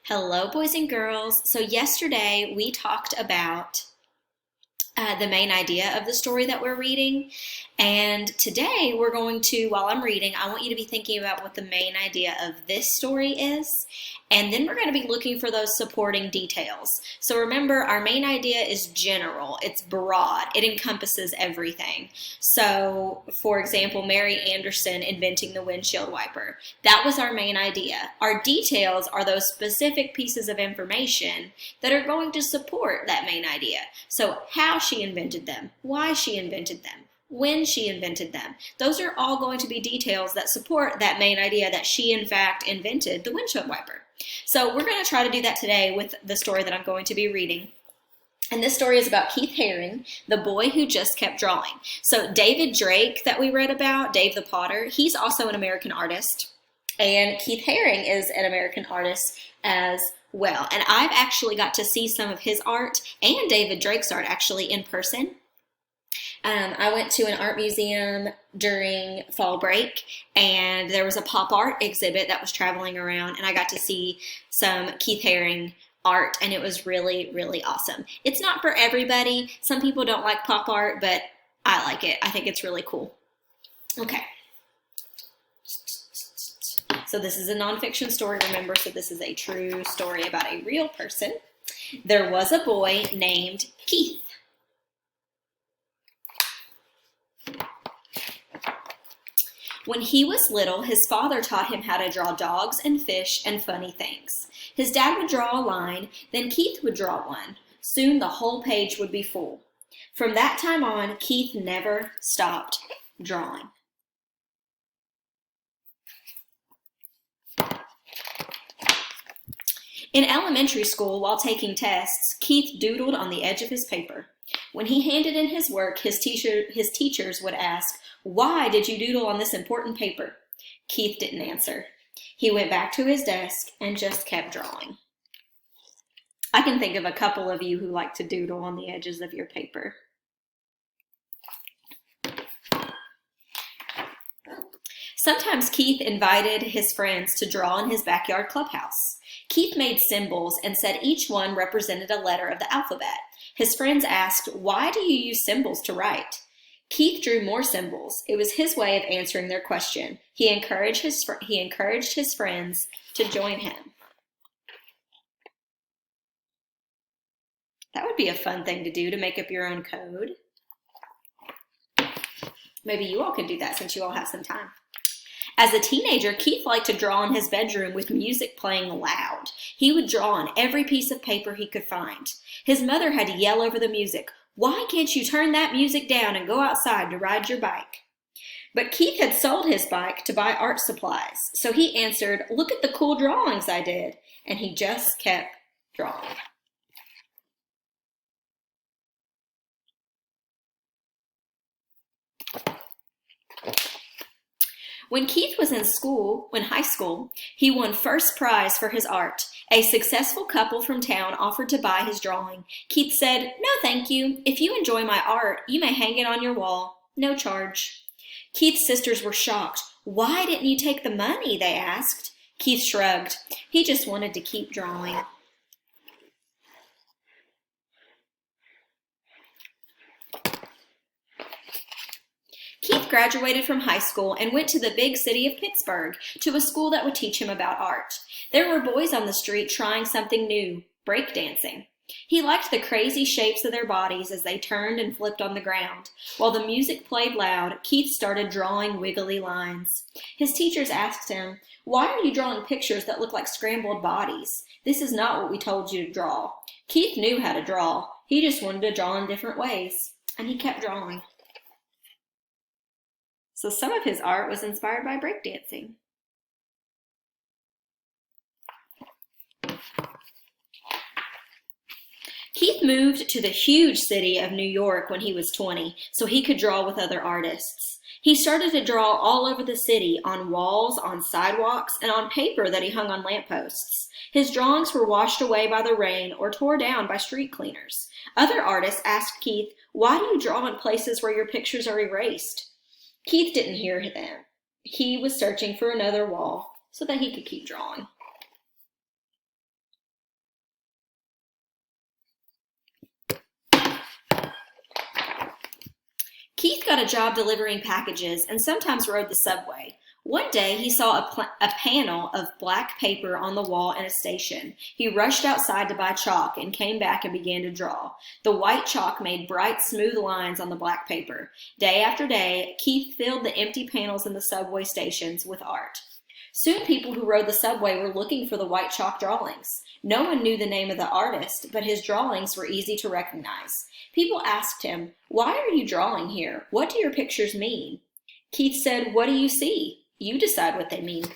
Hello, boys and girls. So, yesterday we talked about the main idea of the story that we're reading. And today we're going to, while I'm reading, I want you to be thinking about what the main idea of this story is. And then we're going to be looking for those supporting details. So remember, our main idea is general. It's broad. It encompasses everything. So, for example, Mary Anderson inventing the windshield wiper. That was our main idea. Our details are those specific pieces of information that are going to support that main idea. So, how she invented them, why she invented them, when she invented them. Those are all going to be details that support that main idea that she, in fact, invented the windshield wiper. So we're going to try to do that today with the story that I'm going to be reading. And this story is about Keith Haring, the boy who just kept drawing. So David Drake that we read about, Dave the Potter, he's also an American artist. And Keith Haring is an American artist as well. And I've actually got to see some of his art and David Drake's art actually in person. I went to an art museum during fall break, and there was a pop art exhibit that was traveling around, and I got to see some Keith Haring art, and it was really, really awesome. It's not for everybody. Some people don't like pop art, but I like it. I think it's really cool. Okay. So this is a nonfiction story, remember, so this is a true story about a real person. There was a boy named Keith. When he was little, his father taught him how to draw dogs and fish and funny things. His dad would draw a line, then Keith would draw one. Soon the whole page would be full. From that time on, Keith never stopped drawing. In elementary school, while taking tests, Keith doodled on the edge of his paper. When he handed in his work, his teachers would ask, "Why did you doodle on this important paper?" Keith didn't answer. He went back to his desk and just kept drawing. I can think of a couple of you who like to doodle on the edges of your paper. Sometimes Keith invited his friends to draw in his backyard clubhouse. Keith made symbols and said each one represented a letter of the alphabet. His friends asked, "Why do you use symbols to write?" Keith drew more symbols. It was his way of answering their question. He encouraged his friends to join him. That would be a fun thing to do, to make up your own code. Maybe you all can do that since you all have some time. As a teenager, Keith liked to draw in his bedroom with music playing loud. He would draw on every piece of paper he could find. His mother had to yell over the music, "Why can't you turn that music down and go outside to ride your bike?" But Keith had sold his bike to buy art supplies, so he answered, "Look at the cool drawings I did," and he just kept drawing. When Keith was in high school, he won first prize for his art. A successful couple from town offered to buy his drawing. Keith said, "No, thank you. If you enjoy my art, you may hang it on your wall. No charge." Keith's sisters were shocked. "Why didn't you take the money?" they asked. Keith shrugged. He just wanted to keep drawing. Keith graduated from high school and went to the big city of Pittsburgh to a school that would teach him about art. There were boys on the street trying something new, breakdancing. He liked the crazy shapes of their bodies as they turned and flipped on the ground. While the music played loud, Keith started drawing wiggly lines. His teachers asked him, "Why are you drawing pictures that look like scrambled bodies? This is not what we told you to draw." Keith knew how to draw. He just wanted to draw in different ways, and he kept drawing. So some of his art was inspired by breakdancing. Keith moved to the huge city of New York when he was 20, so he could draw with other artists. He started to draw all over the city, on walls, on sidewalks, and on paper that he hung on lampposts. His drawings were washed away by the rain or tore down by street cleaners. Other artists asked Keith, "Why do you draw in places where your pictures are erased?" Keith didn't hear them. He was searching for another wall so that he could keep drawing. Keith got a job delivering packages and sometimes rode the subway. One day he saw a panel of black paper on the wall in a station. He rushed outside to buy chalk and came back and began to draw. The white chalk made bright, smooth lines on the black paper. Day after day, Keith filled the empty panels in the subway stations with art. Soon people who rode the subway were looking for the white chalk drawings. No one knew the name of the artist, but his drawings were easy to recognize. People asked him, "Why are you drawing here? What do your pictures mean?" Keith said, "What do you see? You decide what they mean."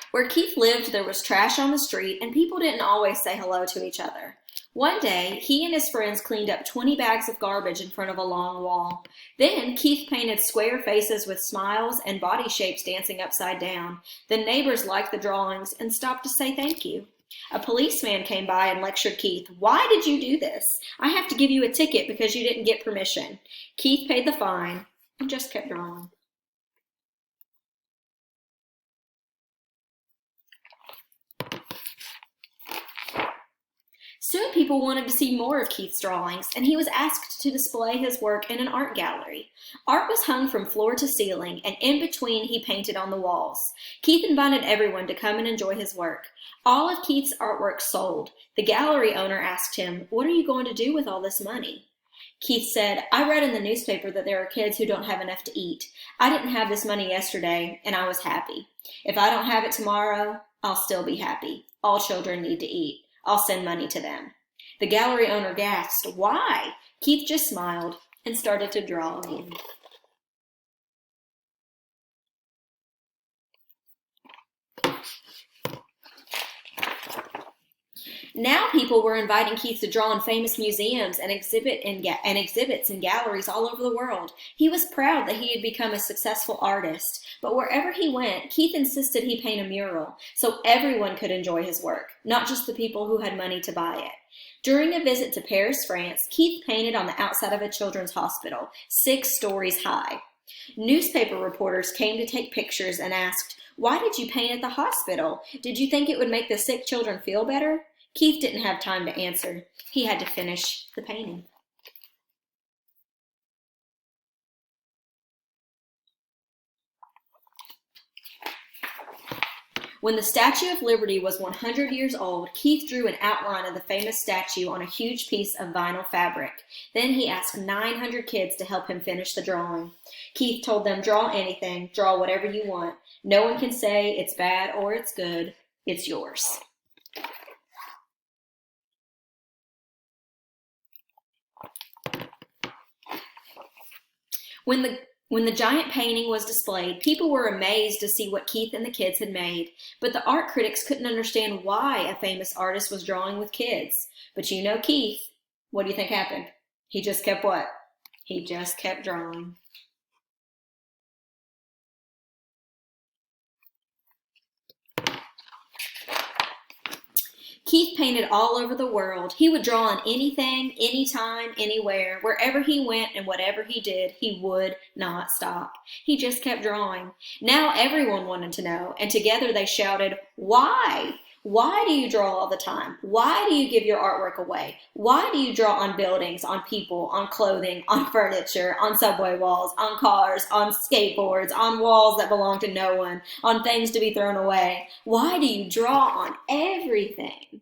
Where Keith lived, there was trash on the street, and people didn't always say hello to each other. One day, he and his friends cleaned up 20 bags of garbage in front of a long wall. Then, Keith painted square faces with smiles and body shapes dancing upside down. The neighbors liked the drawings and stopped to say thank you. A policeman came by and lectured Keith. "Why did you do this? I have to give you a ticket because you didn't get permission." Keith paid the fine and just kept drawing. Soon people wanted to see more of Keith's drawings, and he was asked to display his work in an art gallery. Art was hung from floor to ceiling, and in between he painted on the walls. Keith invited everyone to come and enjoy his work. All of Keith's artwork sold. The gallery owner asked him, "What are you going to do with all this money?" Keith said, "I read in the newspaper that there are kids who don't have enough to eat. I didn't have this money yesterday, and I was happy. If I don't have it tomorrow, I'll still be happy. All children need to eat. I'll send money to them." The gallery owner gasped, "Why?" Keith just smiled and started to draw again. Now people were inviting Keith to draw in famous museums and exhibits in galleries all over the world. He was proud that he had become a successful artist, but wherever he went, Keith insisted he paint a mural so everyone could enjoy his work, not just the people who had money to buy it. During a visit to Paris, France, Keith painted on the outside of a children's hospital, 6 stories high. Newspaper reporters came to take pictures and asked, "Why did you paint at the hospital? Did you think it would make the sick children feel better?" Keith didn't have time to answer. He had to finish the painting. When the Statue of Liberty was 100 years old, Keith drew an outline of the famous statue on a huge piece of vinyl fabric. Then he asked 900 kids to help him finish the drawing. Keith told them, "Draw anything, draw whatever you want. No one can say it's bad or it's good. It's yours." When the giant painting was displayed, people were amazed to see what Keith and the kids had made. But the art critics couldn't understand why a famous artist was drawing with kids. But you know Keith. What do you think happened? He just kept what? He just kept drawing. Keith painted all over the world. He would draw on anything, anytime, anywhere. Wherever he went and whatever he did, he would not stop. He just kept drawing. Now everyone wanted to know, and together they shouted, "Why? Why do you draw all the time? Why do you give your artwork away? Why do you draw on buildings, on people, on clothing, on furniture, on subway walls, on cars, on skateboards, on walls that belong to no one, on things to be thrown away? Why do you draw on everything?"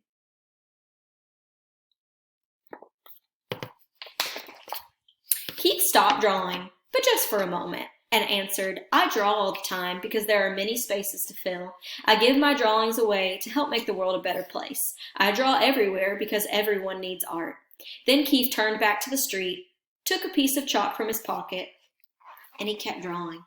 Keith stopped drawing, but just for a moment, and answered, "I draw all the time because there are many spaces to fill. I give my drawings away to help make the world a better place. I draw everywhere because everyone needs art." Then Keith turned back to the street, took a piece of chalk from his pocket, and he kept drawing.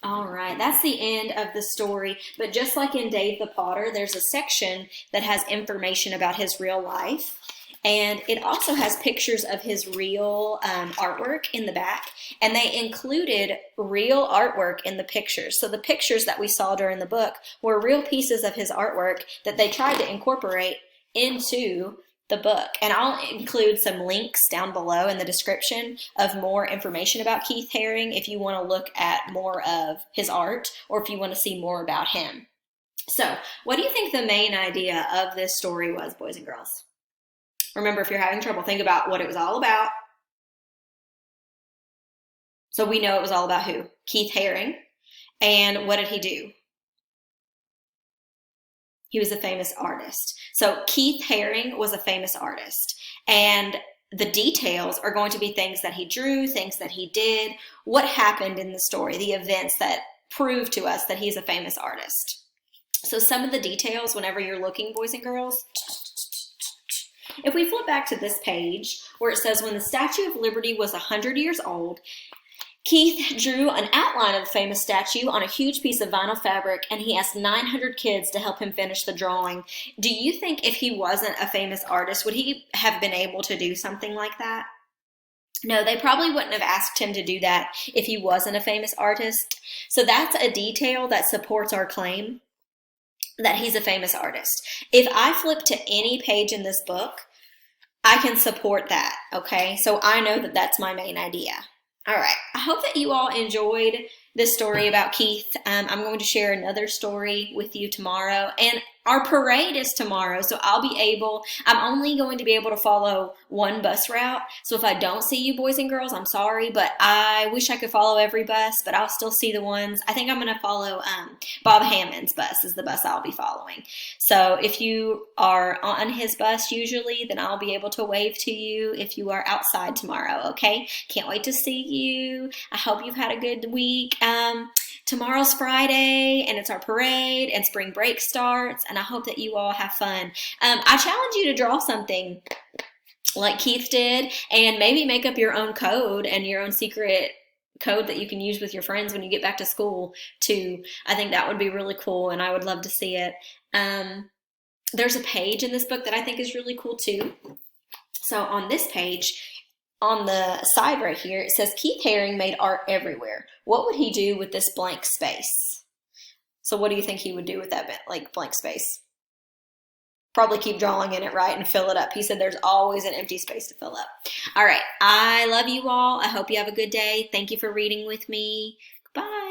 All right, that's the end of the story. But just like in Dave the Potter, there's a section that has information about his real life. And it also has pictures of his real artwork in the back. And they included real artwork in the pictures. So the pictures that we saw during the book were real pieces of his artwork that they tried to incorporate into the book. And I'll include some links down below in the description of more information about Keith Haring if you want to look at more of his art or if you want to see more about him. So, what do you think the main idea of this story was, boys and girls? Remember, if you're having trouble, think about what it was all about. So we know it was all about who? Keith Haring. And what did he do? He was a famous artist. So Keith Haring was a famous artist. And the details are going to be things that he drew, things that he did, what happened in the story, the events that prove to us that he's a famous artist. So some of the details, whenever you're looking, boys and girls, if we flip back to this page where it says, when the Statue of Liberty was 100 years old, Keith drew an outline of the famous statue on a huge piece of vinyl fabric, and he asked 900 kids to help him finish the drawing. Do you think if he wasn't a famous artist, would he have been able to do something like that? No, they probably wouldn't have asked him to do that if he wasn't a famous artist. So that's a detail that supports our claim that he's a famous artist. If I flip to any page in this book, I can support that, okay? So I know that that's my main idea. All right, I hope that you all enjoyed this story about Keith. I'm going to share another story with you tomorrow, and our parade is tomorrow, so I'm only going to be able to follow one bus route, so if I don't see you, boys and girls, I'm sorry, but I wish I could follow every bus, but I'll still see the ones. I think I'm going to follow Bob Hammond's bus is the bus I'll be following. So if you are on his bus usually, then I'll be able to wave to you if you are outside tomorrow, okay? Can't wait to see you. I hope you've had a good week. Tomorrow's Friday, and it's our parade, and spring break starts, and I hope that you all have fun. I challenge you to draw something like Keith did, and maybe make up your own code and your own secret code that you can use with your friends when you get back to school, too. I think that would be really cool, and I would love to see it. There's a page in this book that I think is really cool, too. So on this page, on the side right here, it says, Keith Haring made art everywhere. What would he do with this blank space? So what do you think he would do with that blank space? Probably keep drawing in it, right, and fill it up. He said there's always an empty space to fill up. All right, I love you all. I hope you have a good day. Thank you for reading with me. Bye.